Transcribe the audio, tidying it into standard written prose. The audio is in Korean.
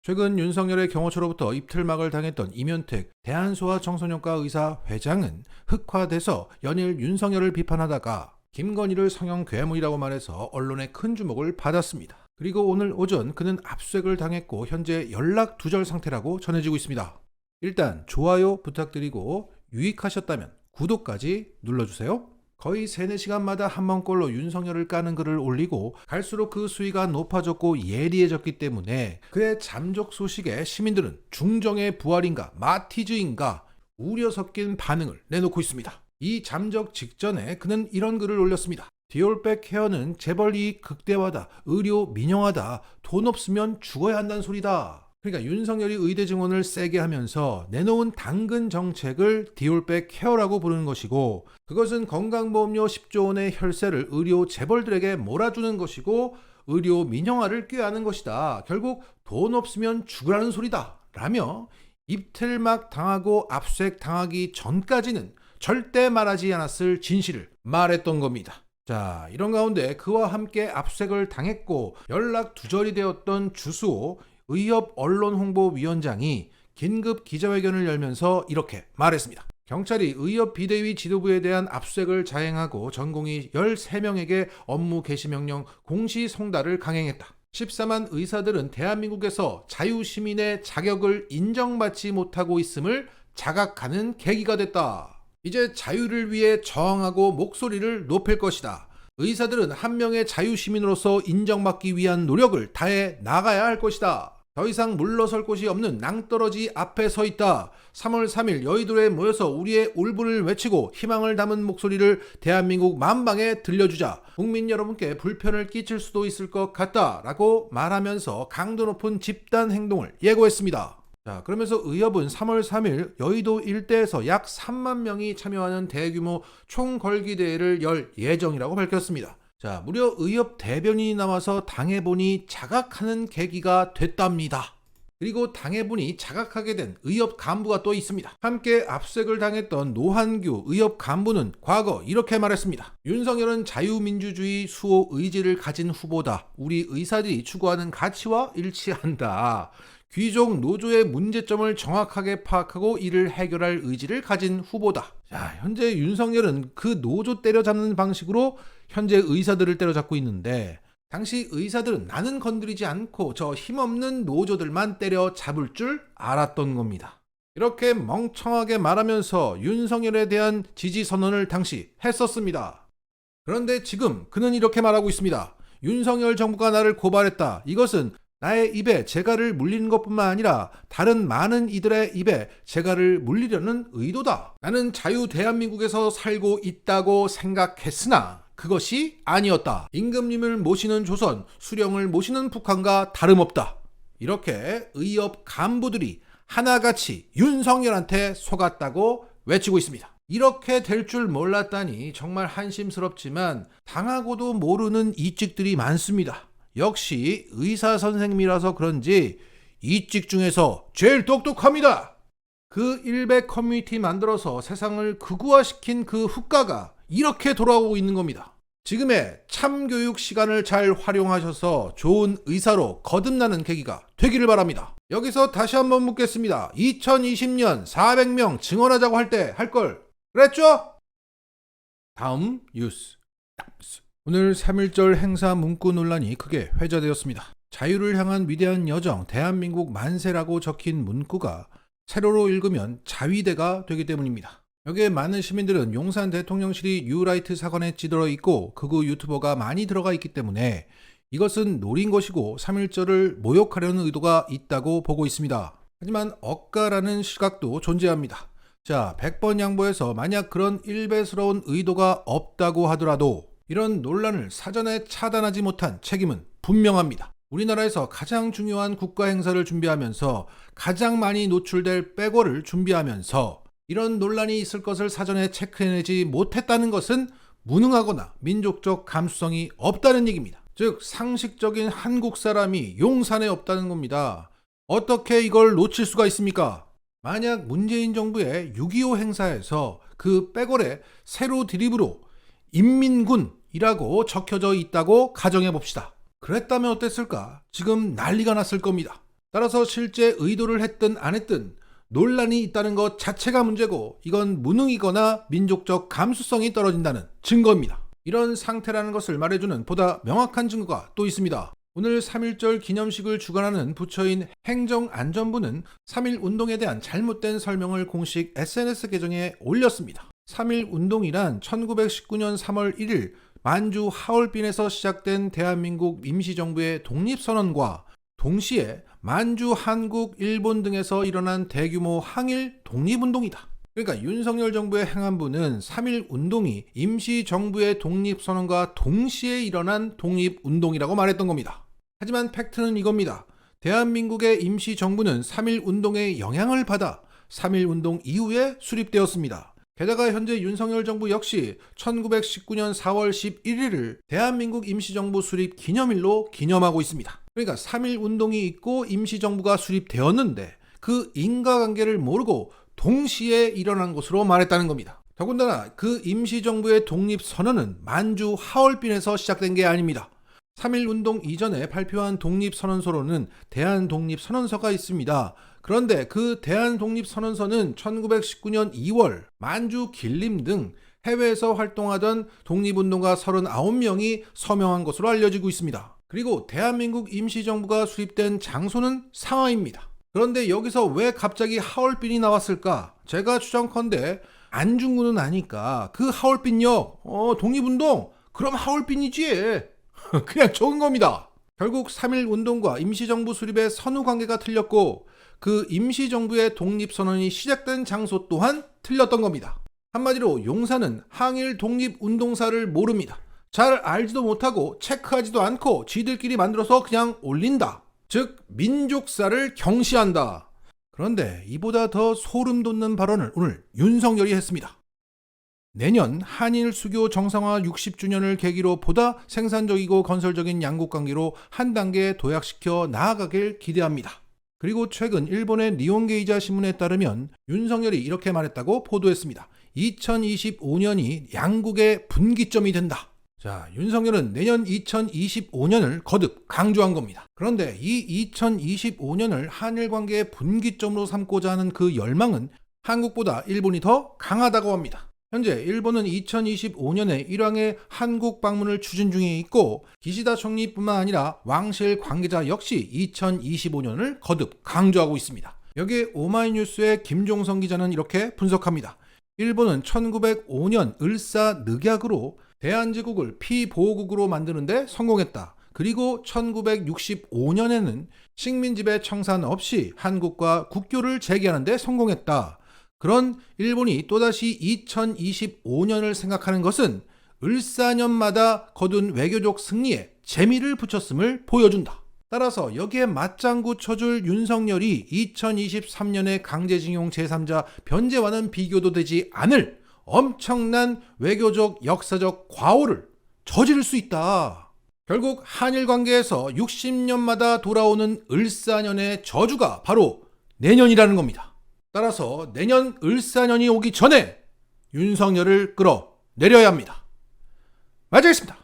최근 윤석열의 경호처로부터 입틀막을 당했던 이면택 대한소아청소년과 의사 회장은 흑화돼서 연일 윤석열을 비판하다가 김건희를 성형 괴물이라고 말해서 언론의 큰 주목을 받았습니다. 그리고 오늘 오전 그는 압수수색을 당했고 현재 연락 두절 상태라고 전해지고 있습니다. 일단 좋아요 부탁드리고 유익하셨다면 구독까지 눌러주세요. 거의 3-4시간마다 한 번꼴로 윤석열을 까는 글을 올리고 갈수록 그 수위가 높아졌고 예리해졌기 때문에 그의 잠적 소식에 시민들은 중정의 부활인가 마티즈인가 우려 섞인 반응을 내놓고 있습니다. 이 잠적 직전에 그는 이런 글을 올렸습니다. 디올백 헤어는 재벌 이익 극대화다, 의료 민영화다, 돈 없으면 죽어야 한다는 소리다. 그러니까 윤석열이 의대 증원을 세게 하면서 내놓은 당근 정책을 디올백 케어라고 부르는 것이고, 그것은 건강보험료 10조 원의 혈세를 의료 재벌들에게 몰아주는 것이고 의료 민영화를 꾀하는 것이다. 결국 돈 없으면 죽으라는 소리다 라며 입틀막 당하고 압수수색 당하기 전까지는 절대 말하지 않았을 진실을 말했던 겁니다. 자, 이런 가운데 그와 함께 압수수색을 당했고 연락 두절이 되었던 주수호 의협언론홍보위원장이 긴급 기자회견을 열면서 이렇게 말했습니다. 경찰이 의협 비대위 지도부에 대한 압수수색을 자행하고 전공의 13명에게 업무 개시 명령 공시 송달을 강행했다. 14만 의사들은 대한민국에서 자유시민의 자격을 인정받지 못하고 있음을 자각하는 계기가 됐다. 이제 자유를 위해 저항하고 목소리를 높일 것이다. 의사들은 한 명의 자유시민으로서 인정받기 위한 노력을 다해 나가야 할 것이다. 더 이상 물러설 곳이 없는 낭떠러지 앞에 서 있다. 3월 3일 여의도에 모여서 우리의 울분을 외치고 희망을 담은 목소리를 대한민국 만방에 들려주자. 국민 여러분께 불편을 끼칠 수도 있을 것 같다 라고 말하면서 강도 높은 집단 행동을 예고했습니다. 자, 그러면서 의협은 3월 3일 여의도 일대에서 약 3만 명이 참여하는 대규모 총걸기대회를 열 예정이라고 밝혔습니다. 자, 무려 의협 대변인이 나와서 당해본이 자각하는 계기가 됐답니다. 그리고 당해본이 자각하게 된 의협 간부가 또 있습니다. 함께 압수수색을 당했던 노한규 의협 간부는 과거 이렇게 말했습니다. 윤석열은 자유민주주의 수호 의지를 가진 후보다. 우리 의사들이 추구하는 가치와 일치한다. 귀족 노조의 문제점을 정확하게 파악하고 이를 해결할 의지를 가진 후보다. 자, 현재 윤석열은 그 노조 때려잡는 방식으로 현재 의사들을 때려잡고 있는데, 당시 의사들은 나는 건드리지 않고 저 힘없는 노조들만 때려잡을 줄 알았던 겁니다. 이렇게 멍청하게 말하면서 윤석열에 대한 지지 선언을 당시 했었습니다. 그런데 지금 그는 이렇게 말하고 있습니다. 윤석열 정부가 나를 고발했다. 이것은 나의 입에 재갈을 물리는 것뿐만 아니라 다른 많은 이들의 입에 재갈을 물리려는 의도다. 나는 자유 대한민국에서 살고 있다고 생각했으나 그것이 아니었다. 임금님을 모시는 조선, 수령을 모시는 북한과 다름없다. 이렇게 의협 간부들이 하나같이 윤석열한테 속았다고 외치고 있습니다. 이렇게 될 줄 몰랐다니 정말 한심스럽지만 당하고도 모르는 이직들이 많습니다. 역시 의사 선생님이라서 그런지 이직 중에서 제일 똑똑합니다. 그 일베 커뮤니티 만들어서 세상을 극우화시킨 그 후과가 이렇게 돌아오고 있는 겁니다. 지금의 참교육 시간을 잘 활용하셔서 좋은 의사로 거듭나는 계기가 되기를 바랍니다. 여기서 다시 한번 묻겠습니다. 2020년 400명 증언하자고 할 때 할 걸 그랬죠? 다음 뉴스. 오늘 3.1절 행사 문구 논란이 크게 회자되었습니다. 자유를 향한 위대한 여정 대한민국 만세라고 적힌 문구가 세로로 읽으면 자위대가 되기 때문입니다. 여기에 많은 시민들은 용산 대통령실이 뉴라이트 사건에 찌들어 있고 극우 유튜버가 많이 들어가 있기 때문에 이것은 노린 것이고 3.1절을 모욕하려는 의도가 있다고 보고 있습니다. 하지만 억가라는 시각도 존재합니다. 자, 100번 양보해서 만약 그런 일베스러운 의도가 없다고 하더라도 이런 논란을 사전에 차단하지 못한 책임은 분명합니다. 우리나라에서 가장 중요한 국가 행사를 준비하면서 가장 많이 노출될 백월을 준비하면서 이런 논란이 있을 것을 사전에 체크해내지 못했다는 것은 무능하거나 민족적 감수성이 없다는 얘기입니다. 즉 상식적인 한국 사람이 용산에 없다는 겁니다. 어떻게 이걸 놓칠 수가 있습니까? 만약 문재인 정부의 6.25 행사에서 그 백월에 세로 드립으로 인민군이라고 적혀져 있다고 가정해 봅시다. 그랬다면 어땠을까? 지금 난리가 났을 겁니다. 따라서 실제 의도를 했든 안 했든 논란이 있다는 것 자체가 문제고 이건 무능이거나 민족적 감수성이 떨어진다는 증거입니다. 이런 상태라는 것을 말해주는 보다 명확한 증거가 또 있습니다. 오늘 3.1절 기념식을 주관하는 부처인 행정안전부는 3.1운동에 대한 잘못된 설명을 공식 SNS 계정에 올렸습니다. 3.1운동이란 1919년 3월 1일 만주 하얼빈에서 시작된 대한민국 임시정부의 독립선언과 동시에 만주, 한국, 일본 등에서 일어난 대규모 항일 독립운동이다. 그러니까 윤석열 정부의 행안부는 3.1운동이 임시정부의 독립선언과 동시에 일어난 독립운동이라고 말했던 겁니다. 하지만 팩트는 이겁니다. 대한민국의 임시정부는 3.1운동의 영향을 받아 3.1운동 이후에 수립되었습니다. 게다가 현재 윤석열 정부 역시 1919년 4월 11일을 대한민국 임시정부 수립 기념일로 기념하고 있습니다. 그러니까 3.1운동이 있고 임시정부가 수립되었는데 그 인과관계를 모르고 동시에 일어난 것으로 말했다는 겁니다. 더군다나 그 임시정부의 독립선언은 만주 하얼빈에서 시작된 게 아닙니다. 3.1운동 이전에 발표한 독립선언서로는 대한독립선언서가 있습니다. 그런데 그 대한독립선언서는 1919년 2월 만주 길림 등 해외에서 활동하던 독립운동가 39명이 서명한 것으로 알려지고 있습니다. 그리고 대한민국 임시정부가 수립된 장소는 상하이입니다. 그런데 여기서 왜 갑자기 하얼빈이 나왔을까? 제가 추정컨대 안중근은 아니까 그 하얼빈역 독립운동 그럼 하얼빈이지. 그냥 적은 겁니다. 결국 3.1운동과 임시정부 수립의 선후관계가 틀렸고 그 임시정부의 독립선언이 시작된 장소 또한 틀렸던 겁니다. 한마디로 용사는 항일 독립운동사를 모릅니다. 잘 알지도 못하고 체크하지도 않고 지들끼리 만들어서 그냥 올린다. 즉 민족사를 경시한다. 그런데 이보다 더 소름 돋는 발언을 오늘 윤석열이 했습니다. 내년 한일 수교 정상화 60주년을 계기로 보다 생산적이고 건설적인 양국관계로 한 단계 도약시켜 나아가길 기대합니다. 그리고 최근 일본의 니혼게이자 신문에 따르면 윤석열이 이렇게 말했다고 보도했습니다. 2025년이 양국의 분기점이 된다. 자, 윤석열은 내년 2025년을 거듭 강조한 겁니다. 그런데 이 2025년을 한일 관계의 분기점으로 삼고자 하는 그 열망은 한국보다 일본이 더 강하다고 합니다. 현재 일본은 2025년에 일왕의 한국 방문을 추진 중에 있고 기시다 총리뿐만 아니라 왕실 관계자 역시 2025년을 거듭 강조하고 있습니다. 여기에 오마이뉴스의 김종성 기자는 이렇게 분석합니다. 일본은 1905년 을사늑약으로 대한제국을 피보호국으로 만드는 데 성공했다. 그리고 1965년에는 식민지배 청산 없이 한국과 국교를 재개하는 데 성공했다. 그런 일본이 또다시 2025년을 생각하는 것은 을사년마다 거둔 외교적 승리에 재미를 붙였음을 보여준다. 따라서 여기에 맞장구 쳐줄 윤석열이 2023년의 강제징용 제3자 변제와는 비교도 되지 않을 엄청난 외교적 역사적 과오를 저지를 수 있다. 결국 한일 관계에서 60년마다 돌아오는 을사년의 저주가 바로 내년이라는 겁니다. 따라서 내년 을사년이 오기 전에 윤석열을 끌어내려야 합니다. 마치겠습니다.